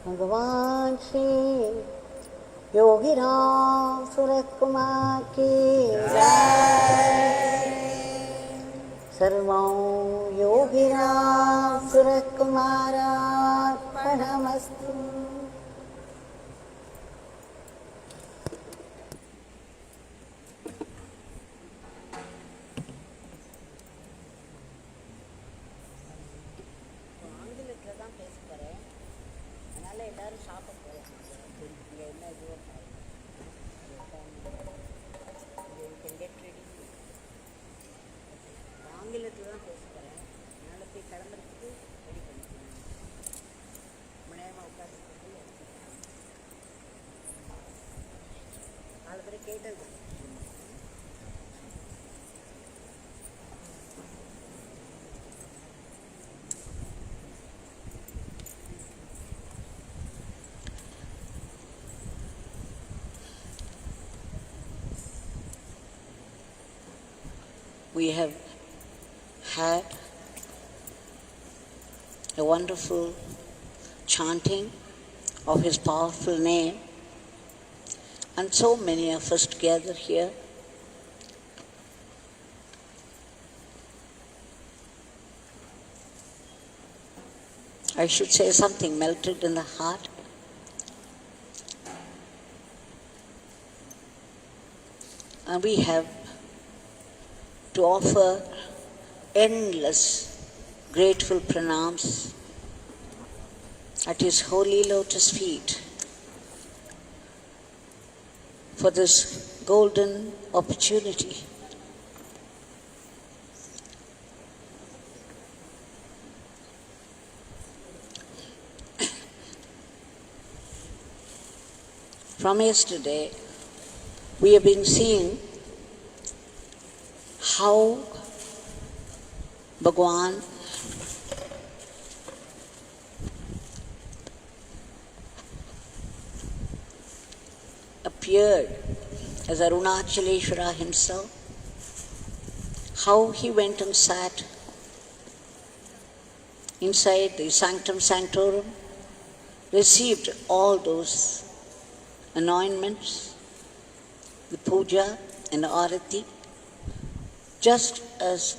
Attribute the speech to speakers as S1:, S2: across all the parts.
S1: Bhagwan Shri Yogi Ramsuratkumar ki Jai. Sarvam Yogi Ramsuratkumar Arpanamastu.
S2: We have had a wonderful chanting of his powerful name, and so many of us together here. I should say something melted in the heart. And we have to offer endless grateful pranams at his holy lotus feet for this golden opportunity. From yesterday, we have been seeing how Bhagwan appeared as Arunachaleshwara himself, how he went and sat inside the sanctum sanctorum, received all those anointments, the puja and the arati, just as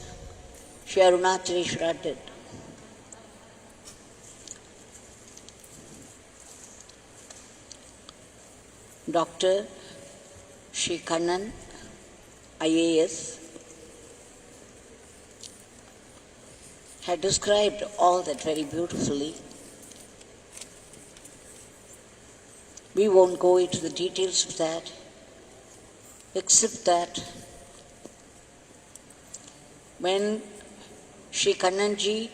S2: Shri Arunachaleshwara did. Dr. Shri Kannan, IAS, had described all that very beautifully. We won't go into the details of that, except that when Shri Kannanji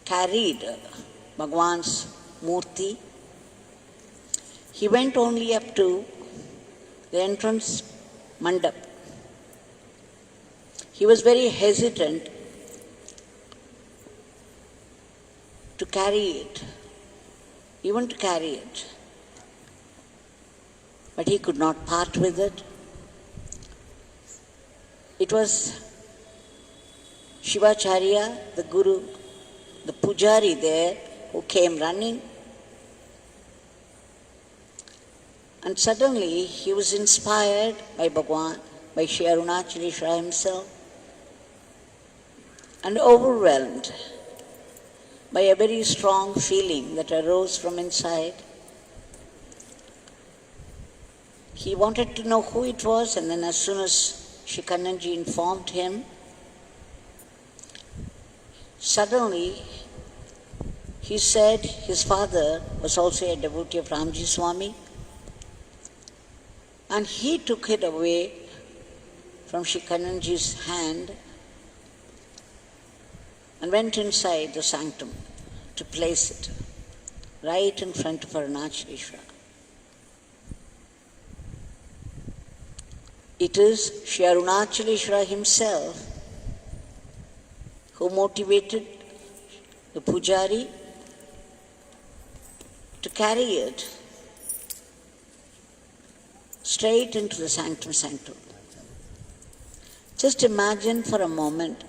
S2: carried Bhagwan's Murti, he went only up to the entrance mandap. He was very hesitant to carry it, even to carry it. But he could not part with it. It was Shivacharya, the Guru, the Pujari there, who came running. And suddenly he was inspired by Bhagwan, by Shri Arunachaleshwara himself, and overwhelmed by a very strong feeling that arose from inside. he wanted to know who it was, and then as soon as Shri Kannanji informed him, suddenly he said his father was also a devotee of Ramji Swami, and he took it away from Shri Kannanji's hand and went inside the sanctum to place it right in front of Arunachaleshwara. It is Shri Arunachaleshwara himself who motivated the pujari to carry it straight into the sanctum sanctorum. Just imagine for a moment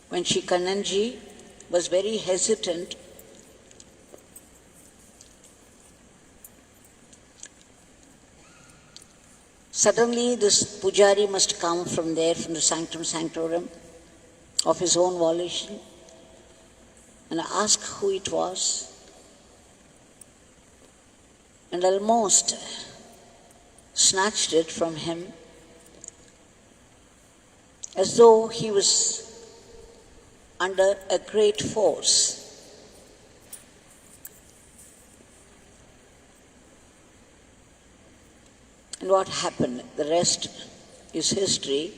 S2: when Shri Kannanji was very hesitant suddenly this pujari must come from there, from the sanctum sanctorum, of his own volition, and ask who it was, and almost snatched it from him as though he was under a great force. And what happened? The rest is history.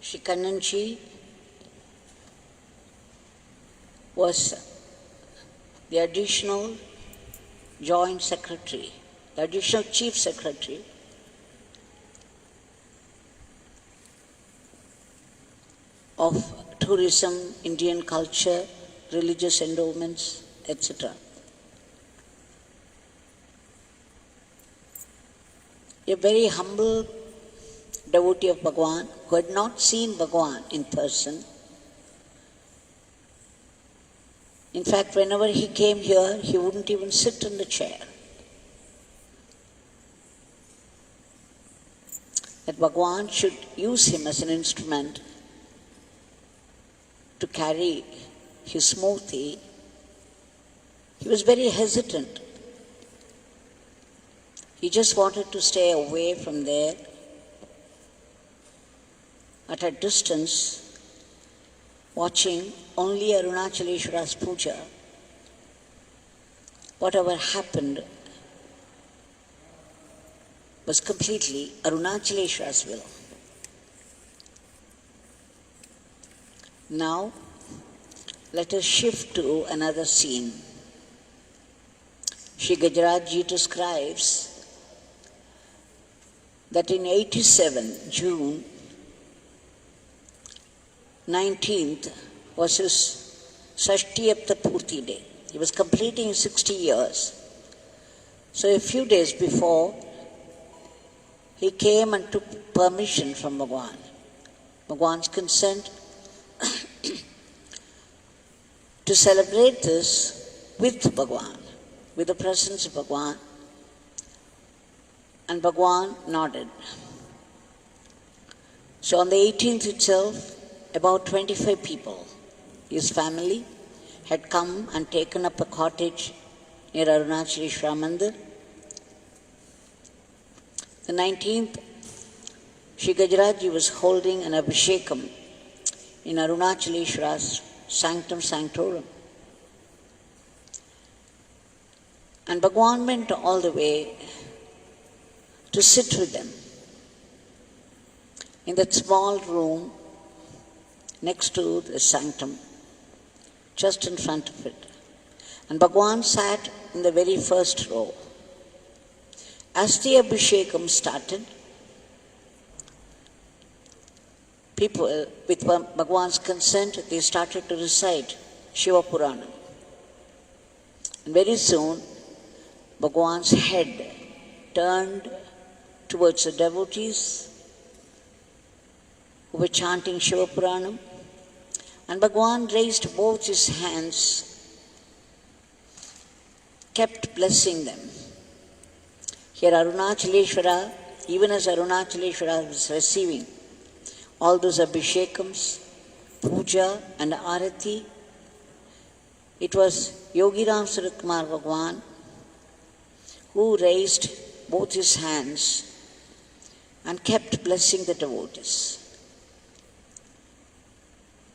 S2: Shri Kannanji was the additional joint secretary, the additional chief secretary of tourism, Indian culture, religious endowments, etc. A very humble devotee of Bhagwan who had not seen Bhagwan in person. In fact, whenever he came here, he wouldn't even sit in the chair. That Bhagwan should use him as an instrument to carry his murti. He was very hesitant. He just wanted to stay away from there at a distance, watching only Arunachaleshwara's puja. Whatever happened was completely Arunachaleshwara's will. Now, let us shift to another scene. Shri Gajarajji describes that in 87, June 19th was his Sashtiyapta Purti day. He was completing 60 years. So a few days before, he came and took permission from Bhagwan. Bhagwan's consent to celebrate this with Bhagwan, with the presence of Bhagwan. And Bhagwan nodded. So on the 18th itself, about 25 people, his family, had come and taken up a cottage near Arunachaleshwara Mandir. The 19th, Shri Gajarajji was holding an abhishekam in Arunachaleshwara's sanctum sanctorum. And Bhagwan went all the way to sit with them in that small room next to the sanctum, just in front of it. And Bhagwan sat in the very first row. As the abhishekam started, people, with Bhagwan's consent, they started to recite Shivapuranam. And very soon, Bhagwan's head turned towards the devotees who were chanting Shivapuranam, and Bhagwan raised both his hands, kept blessing them. Here Arunachaleshwara, even as Arunachaleshwara was receiving all those abhishekams, puja and arati, It was Yogi Ramsuratkumar Bhagwan who raised both his hands and kept blessing the devotees.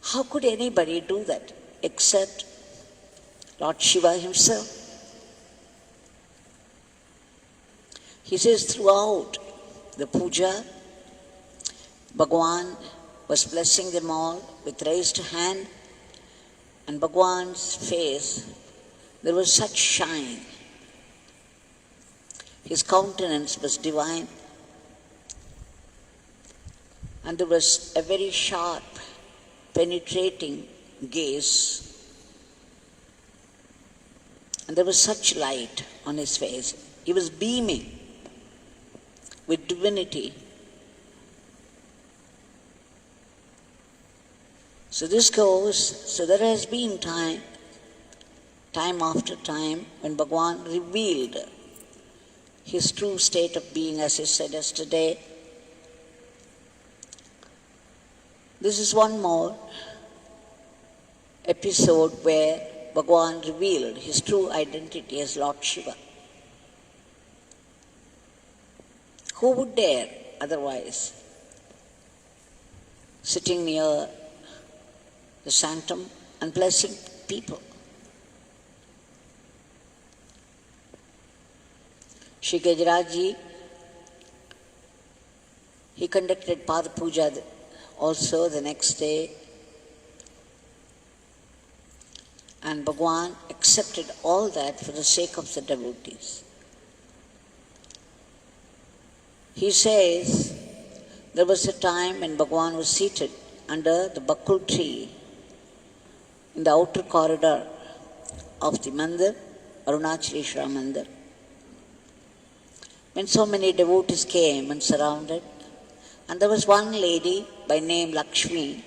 S2: How could anybody do that except Lord Shiva himself? He says throughout the puja, Bhagwan was blessing them all with raised hand, and Bhagwan's face, there was such shine. His countenance was divine, and there was a very sharp, penetrating gaze. And there was such light on his face. He was beaming with divinity. So this goes, so there has been time after time, when Bhagwan revealed his true state of being, as he said yesterday. This is one more episode where Bhagwan revealed his true identity as Lord Shiva. Who would dare otherwise? Sitting near the sanctum and blessing people. Shri Gajarajji, he conducted Pada Puja also the next day, and Bhagwan accepted all that for the sake of the devotees. He says there was a time when Bhagwan was seated under the bakul tree in the outer corridor of the mandir, Arunachaleshwara mandir, when so many devotees came and surrounded. And there was one lady by name Lakshmi.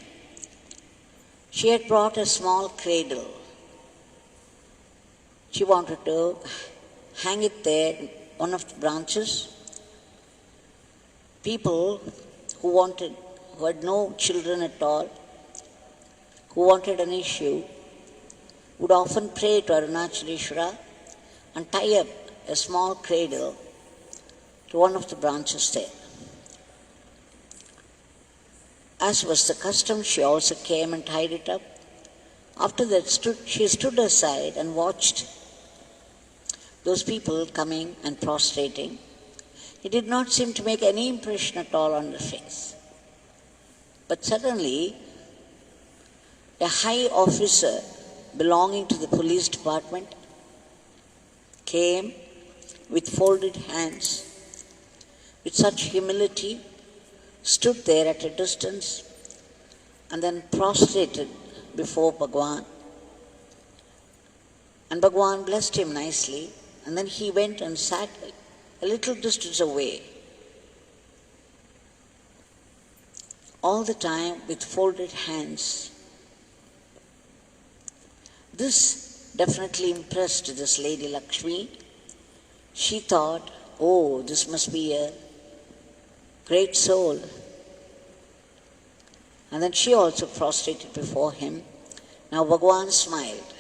S2: She had brought a small cradle. She wanted to hang it there in one of the branches. People who had no children at all, who wanted an issue, would often pray to Arunachaleshwara and tie up a small cradle to one of the branches there. As was the custom, she also came and tied it up. After that, she stood aside and watched those people coming and prostrating. It did not seem to make any impression at all on her face. But suddenly, a high officer belonging to the police department came with folded hands, with such humility, stood there at a distance, and then prostrated before Bhagwan. And Bhagwan blessed him nicely, and then he went and sat a little distance away, all the time with folded hands. This definitely impressed this lady Lakshmi. She thought, oh, this must be a great soul. And then she also prostrated before him. Now Bhagwan smiled.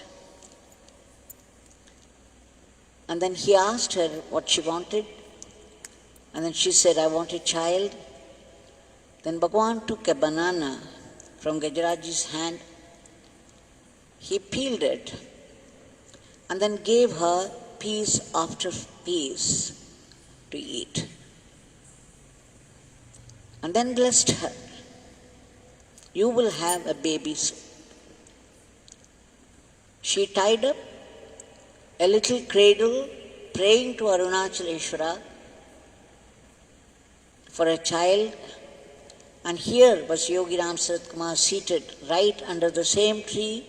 S2: And then he asked her what she wanted. And then she said, I want a child. Then Bhagwan took a banana from Gajarajji's hand. He peeled it and then gave her piece after piece to eat. And then blessed her. You will have a baby soon. She tied up a little cradle, praying to Arunachaleshwara for a child. And here was Yogi Ramsuratkumar seated right under the same tree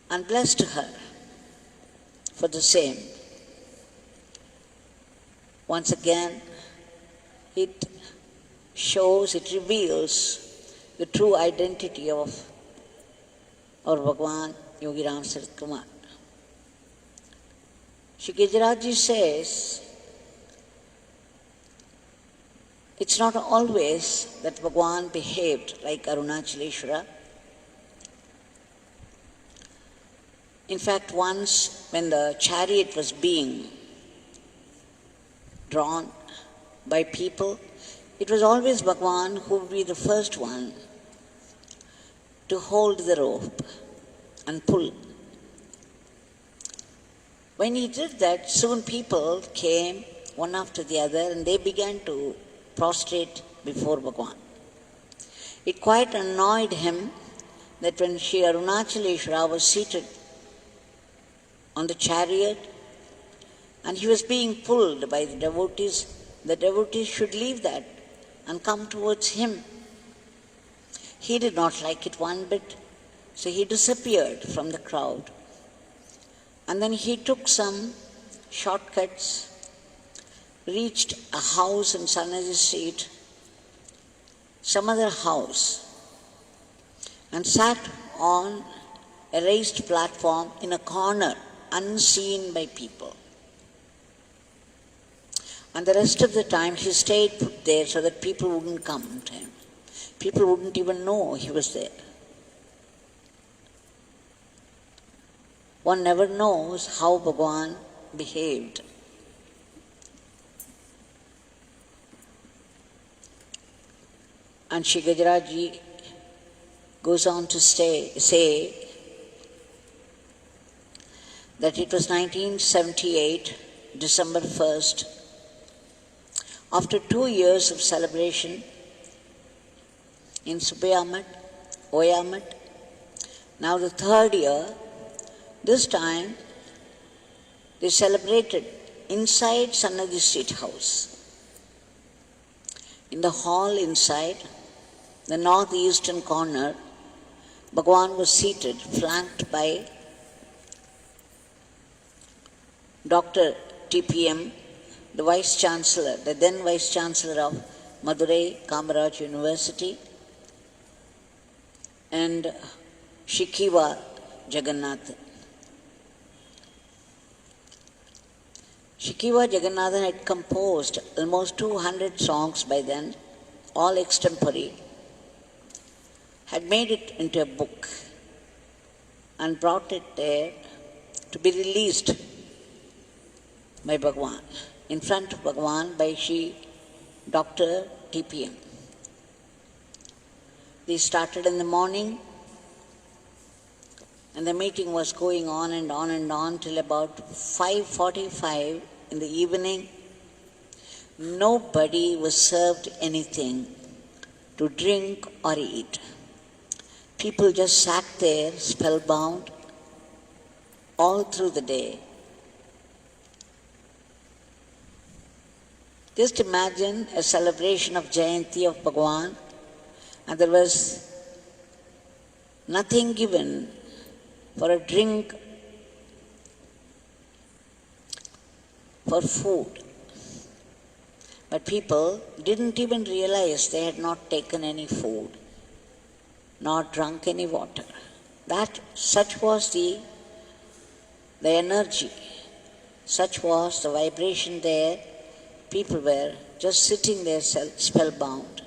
S2: and blessed her for the same. Once again, it shows, it reveals the true identity of our Bhagwan Yogi Ramsuratkumar. Shri Gajarajji says, it's not always that Bhagwan behaved like Arunachaleshwara. In fact, once when the chariot was being drawn by people, it was always Bhagwan who would be the first one to hold the rope and pull. When he did that, soon people came one after the other and they began to prostrate before Bhagwan. It quite annoyed him that when Shri Arunachaleshwara was seated on the chariot and he was being pulled by the devotees should leave that and come towards him. He did not like it one bit, so he disappeared from the crowd. And then he took some shortcuts, reached a house in Sannidhi Street, some other house, and sat on a raised platform in a corner, unseen by people. And the rest of the time he stayed put there so that people wouldn't come to him. People wouldn't even know he was there. One never knows how Bhagwan behaved. And Shri Gajarajji goes on to say that it was 1978, December 1st, after 2 years of celebration in Subayamat, Oyamat, now the third year, this time they celebrated inside Sannidhi Street House. In the hall inside, the northeastern corner, Bhagwan was seated, flanked by Dr. TPM, the Vice Chancellor, the then Vice Chancellor of Madurai Kamaraj University, and Shikiva Jagannathan. Shikiva Jagannathan had composed almost 200 songs by then, all extempore, had made it into a book and brought it there to be released by Bhagwan, in front of Bhagwan by Shri Dr. TPM. They started in the morning and the meeting was going on and on and on till about 5:45 in the evening. Nobody was served anything to drink or eat. People just sat there spellbound all through the day. Just imagine a celebration of Jayanti of Bhagwan, and there was nothing given for a drink, for food. But people didn't even realize they had not taken any food, nor drunk any water. Such was the energy, such was the vibration there. People were just sitting there spellbound.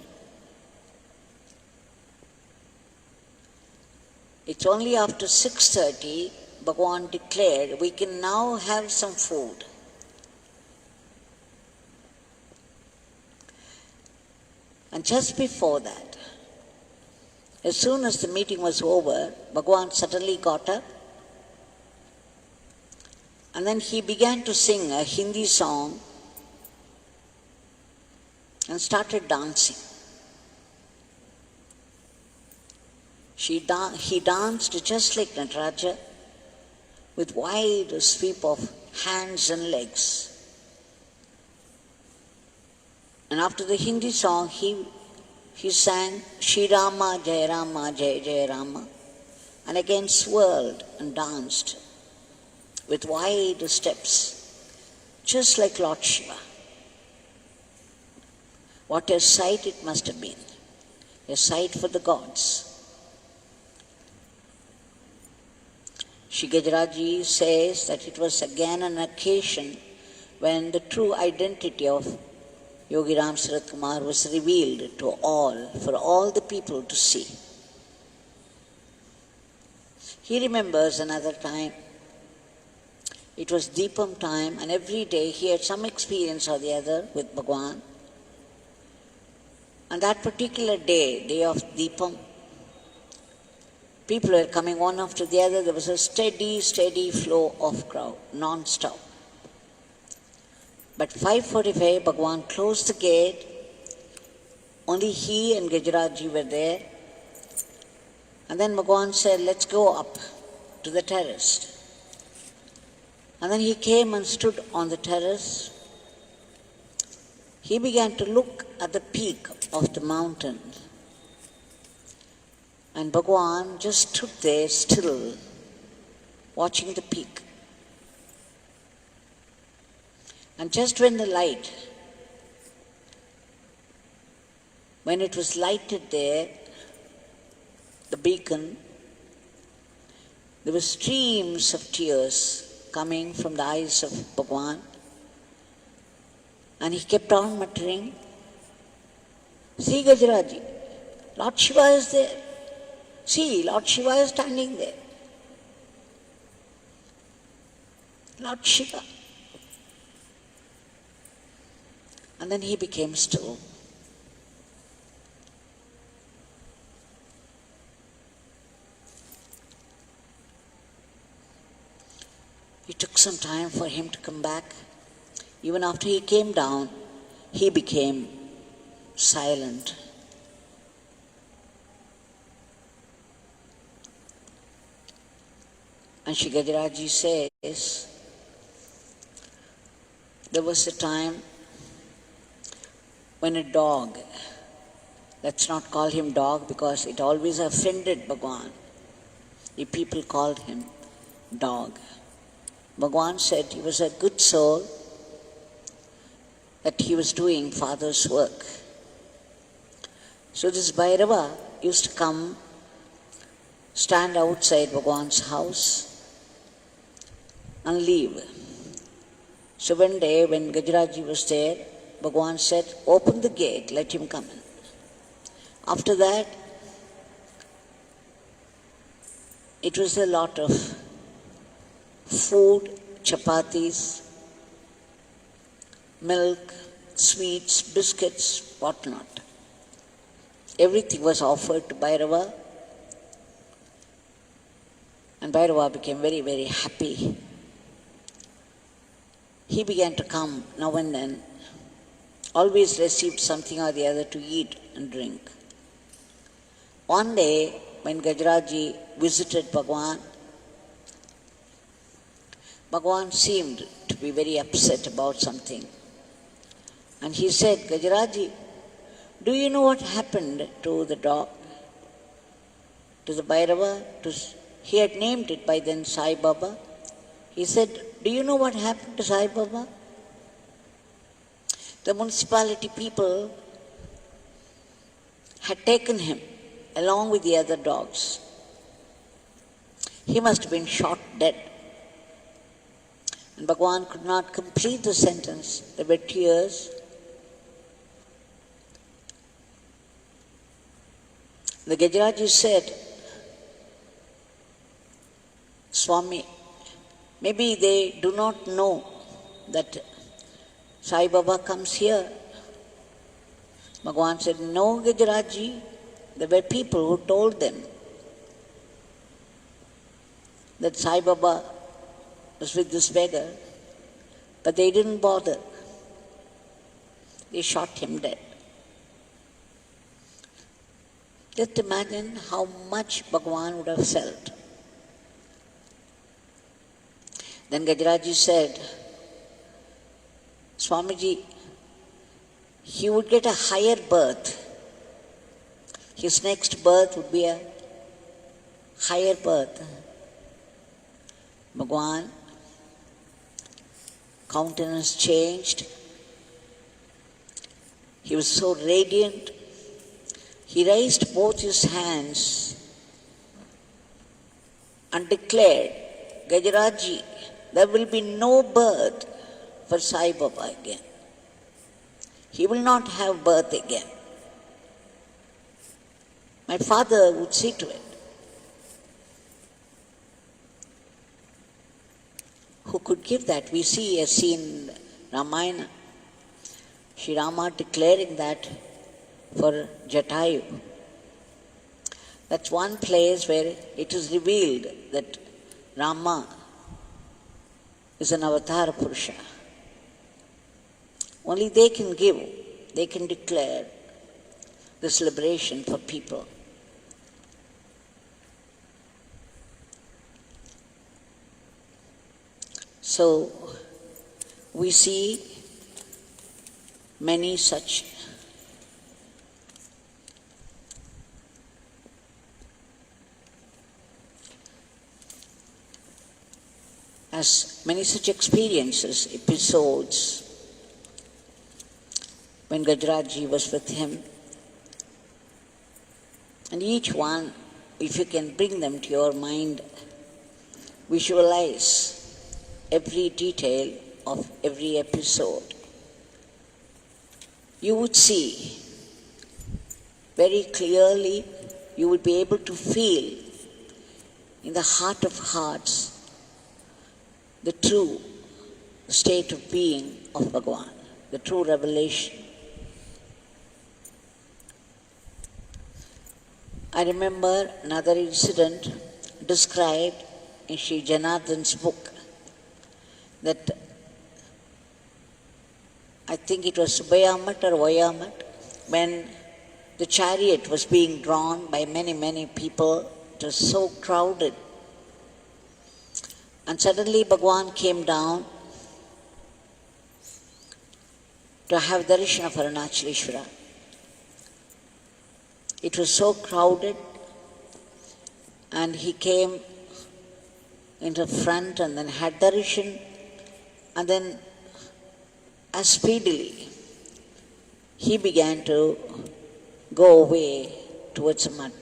S2: It's only after 6:30 Bhagwan declared, we can now have some food. And just before that, as soon as the meeting was over, Bhagwan suddenly got up and then he began to sing a Hindi song and started dancing. He danced just like Nataraja, with wide sweep of hands and legs. And after the Hindi song, he sang Shri Rama, Jai Rama, Jai Jai Rama, and again swirled and danced with wide steps, just like Lord Shiva. What a sight it must have been, a sight for the gods. Shri Gajarajji says that it was again an occasion when the true identity of Yogi Ramsuratkumar was revealed to all, for all the people to see. He remembers another time It was Deepam time, and every day he had some experience or the other with Bhagwan. And that particular day, day of Deepam, people were coming one after the other. There was a steady flow of crowd, non-stop. But 5:45, Bhagwan closed the gate. Only he and Gajarajji were there. And then Bhagwan said, let's go up to the terrace. And then he came and stood on the terrace. He began to look at the peak of the mountain. And Bhagwan just stood there still, watching the peak. And just when the light, when it was lighted there, the beacon, there were streams of tears coming from the eyes of Bhagwan. And he kept on muttering, see Gajarajji, Lord Shiva is there. See, Lord Shiva is standing there. Lord Shiva. And then he became still. It took some time for him to come back. Even after he came down, he became silent. And Shri Gajarajji says, there was a time when a dog, let's not call him dog because it always offended Bhagwan, if people called him dog. Bhagwan said he was a good soul, that he was doing Father's work. So this Bhairava used to come, stand outside Bhagwan's house and leave. So one day when Gajarajji was there, Bhagwan said, open the gate, let him come in. After that, it was a lot of food, chapatis, milk, sweets, biscuits, whatnot. Everything was offered to Bhairava, and Bhairava became very, very happy. He began to come now and then, always received something or the other to eat and drink. One day, when Gajarajji visited Bhagwan, Bhagwan seemed to be very upset about something. And he said, Gajarajji, do you know what happened to the dog? To the Bhairava? He had named it by then Sai Baba. He said, do you know what happened to Sai Baba? The municipality people had taken him along with the other dogs. He must have been shot dead. And Bhagwan could not complete the sentence. There were tears. The Gajarajji said, Swami, maybe they do not know that Sai Baba comes here. Bhagwan said, no, Gajarajji. There were people who told them that Sai Baba was with this beggar, but they didn't bother. They shot him dead. Just imagine how much Bhagwan would have felt. Then Gajarajji said, Swamiji, he would get a higher birth. His next birth would be a higher birth. Bhagwan, countenance changed. He was so radiant. He raised both his hands and declared, Gajarajji, there will be no birth for Sai Baba again. He will not have birth again. My father would see to it. who could give that. We see a scene in Ramayana, Shri Rama declaring that for Jatayu. That's one place where it is revealed that Rama is an avatar Purusha. Only they can give, they can declare this liberation for people. So we see many such experiences, episodes, when Gajarajji was with him. And each one, if you can bring them to your mind, visualize every detail of every episode, you would see very clearly, you would be able to feel in the heart of hearts the true state of being of Bhagwan, the true revelation. I remember another incident described in Sri Janardhan's book, that I think it was Subayamat or Vayamat, when the chariot was being drawn by many people. It was so crowded. And suddenly Bhagwan came down to have darshan of Arunachaleshwara. It was so crowded, and he came into front and then had darshan, and then as speedily he began to go away towards the mud.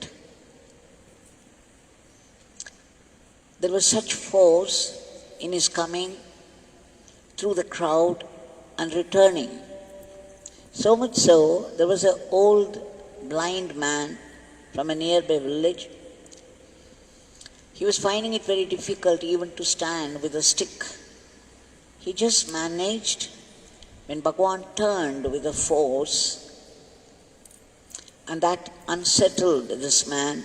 S2: There was such force in his coming through the crowd and returning. So much so, there was an old blind man from a nearby village. He was finding it very difficult even to stand with a stick. He just managed, when Bhagwan turned with a force, and that unsettled this man,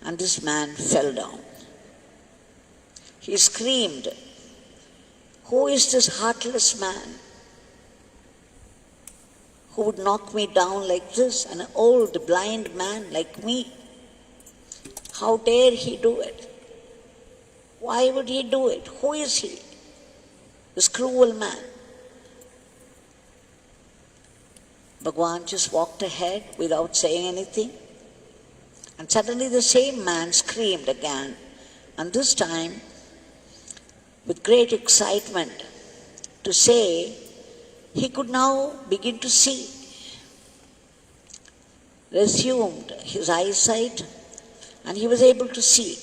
S2: and this man fell down. He screamed, "Who is this heartless man who would knock me down like this? An old blind man like me. How dare he do it? Why would he do it? Who is he? This cruel man." Bhagwan just walked ahead without saying anything. And suddenly the same man screamed again, and this time with great excitement, to say he could now begin to see. Resumed his eyesight, and he was able to see.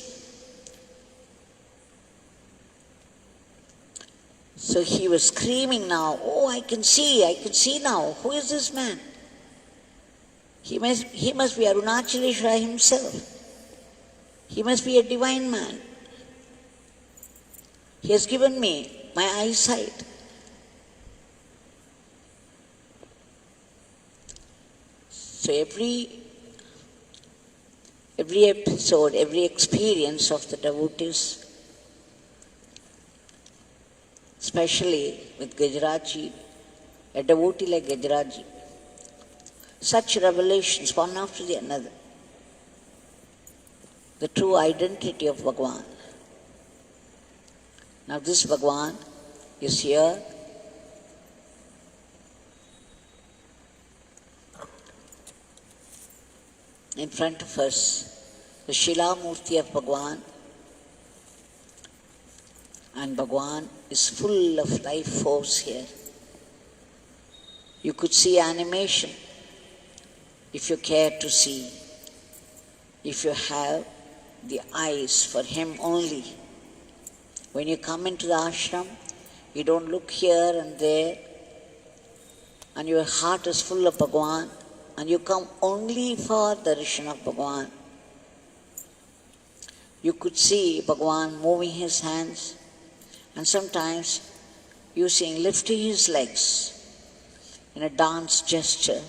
S2: So he was screaming now, "Oh, I can see now. Who is this man? He must be Arunachaleshwara himself. He must be a divine man. He has given me my eyesight." So every episode, every experience of the devotees, especially with Gajarajji, a devotee like Gajarajji, such revelations one after the another, the true identity of Bhagwan. Now this Bhagwan is here. In front of us, the Shila Murti of Bhagwan. And Bhagwan is full of life force here. You could see animation if you care to see, if you have the eyes for him only. When you come into the ashram, you don't look here and there, and your heart is full of Bhagwan, and you come only for the darshan of Bhagwan. You could see Bhagwan moving his hands, and sometimes lifting his legs in a dance gesture.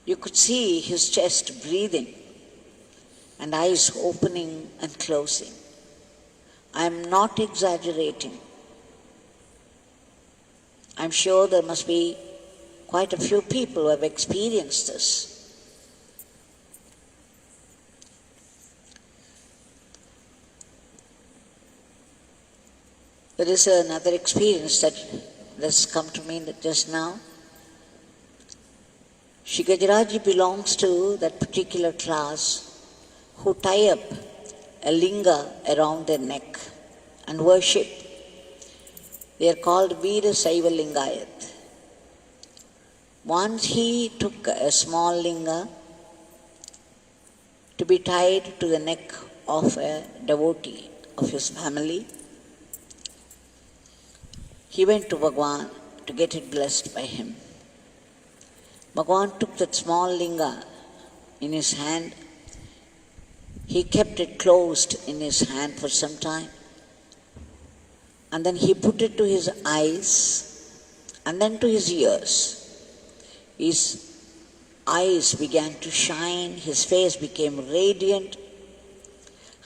S2: You could see his chest breathing and eyes opening and closing. I am not exaggerating. I'm sure there must be quite a few people who have experienced this. There is another experience that has come to me just now. Shri Gajarajji belongs to that particular class who tie up a linga around their neck and worship. They are called Veera Saiva Lingayat. Once he took a small linga to be tied to the neck of a devotee of his family. He went to Bhagwan to get it blessed by him. Bhagwan took that small linga in his hand. He kept it closed in his hand for some time. And then he put it to his eyes and then to his ears. His eyes began to shine, his face became radiant,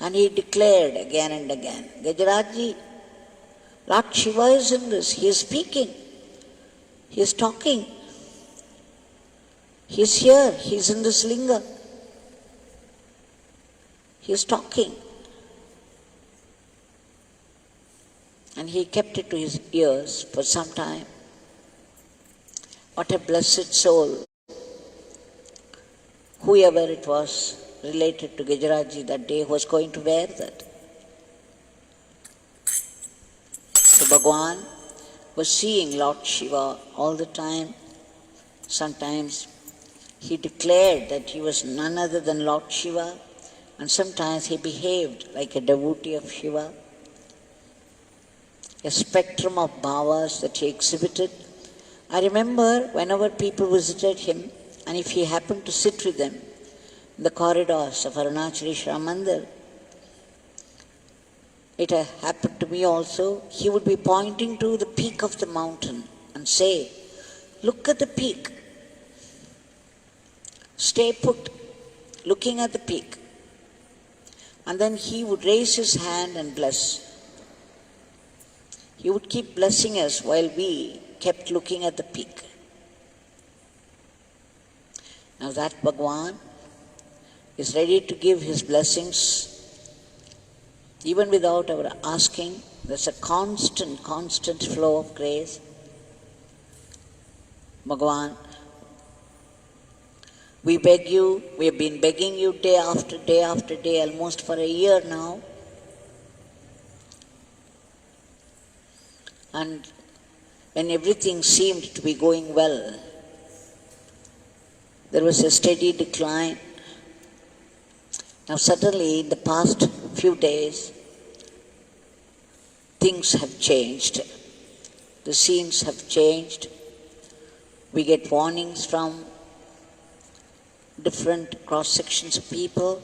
S2: and he declared again and again, Gajarajji, Lord Shiva is in this, he is speaking, he is talking, he is here, he is in this linga, he is talking. And he kept it to his ears for some time. What a blessed soul. Whoever it was related to Gajarajji that day was going to wear that. So Bhagwan was seeing Lord Shiva all the time. Sometimes he declared that he was none other than Lord Shiva, and sometimes he behaved like a devotee of Shiva. A spectrum of bhavas that he exhibited. I remember whenever people visited him, and if he happened to sit with them in the corridors of Arunachaleshwara Mandir, it happened to me also, he would be pointing to the peak of the mountain and say, look at the peak. Stay put, looking at the peak. And then he would raise his hand and bless. He would keep blessing us while we kept looking at the peak. Now that Bhagwan is ready to give his blessings even without our asking. There's a constant flow of grace. Bhagwan, we beg you, we have been begging you day after day after day, almost for a year now. And when everything seemed to be going well, there was a steady decline. Now suddenly, in the past few days, things have changed. The scenes have changed. We get warnings from different cross-sections of people.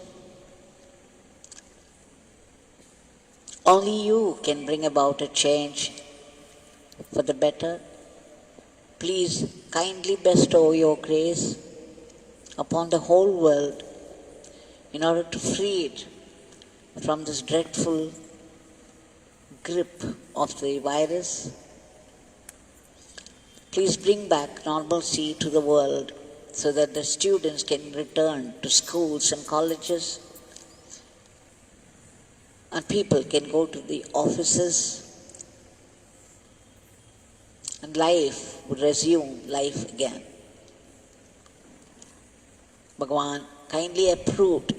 S2: Only you can bring about a change for the better. Please kindly bestow your grace upon the whole world in order to free it from this dreadful grip of the virus. Please bring back normalcy to the world so that the students can return to schools and colleges and people can go to the offices and life would resume life again. Bhagwan kindly uproot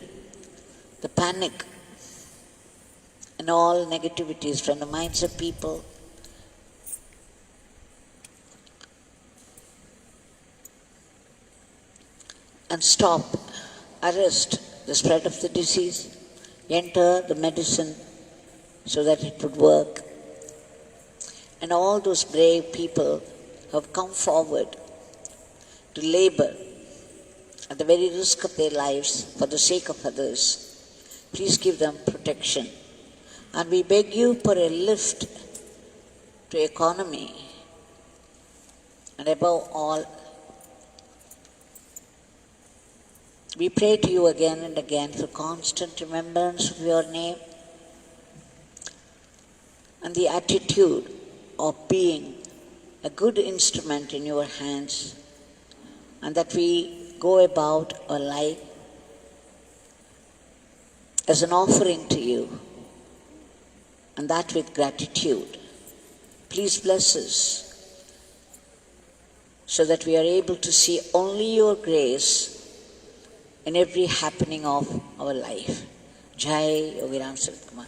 S2: the panic and all negativities from the minds of people. And stop, arrest the spread of the disease, enter the medicine so that it would work. And all those brave people have come forward to labor at the very risk of their lives for the sake of others. Please give them protection. And we beg you for a lift to economy, and above all, we pray to you again and again for constant remembrance of your name and the attitude of being a good instrument in your hands, and that we go about our life as an offering to you, and that with gratitude. Please bless us so that we are able to see only your grace in every happening of our life. Jai Yogi Ramsuratkumar.